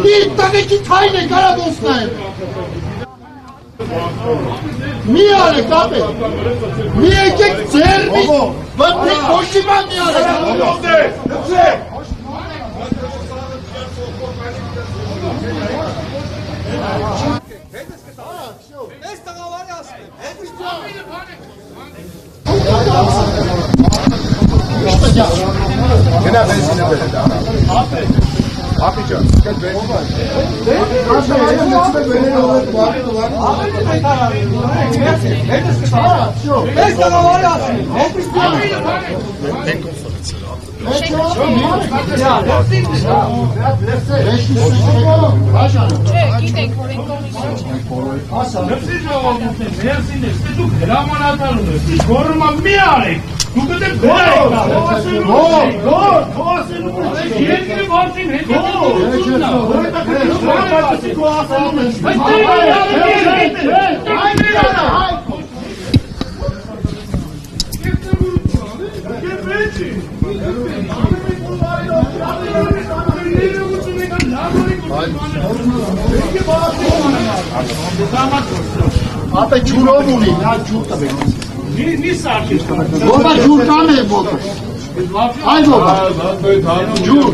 Մի տղեկի թայն է կարա դոսնայել։ Մի արեք ապել, մի եկեք ձեր մի բտնեք ոչի բան մի արեք։ Ես տղավարի ասում Գնա բենզինը բերել Ապի ջան, սկել բենզինը Ես տղավարի ասում Գիտենք, որ են կողմից Դուք դեռ երկրի որդին հետ Ապե ջուրով ունի, նա ջուր տվեք։ մի սարքից Ո՞վ ջուր կան է ոտը։ Այ ո՞վ։ Ջուր։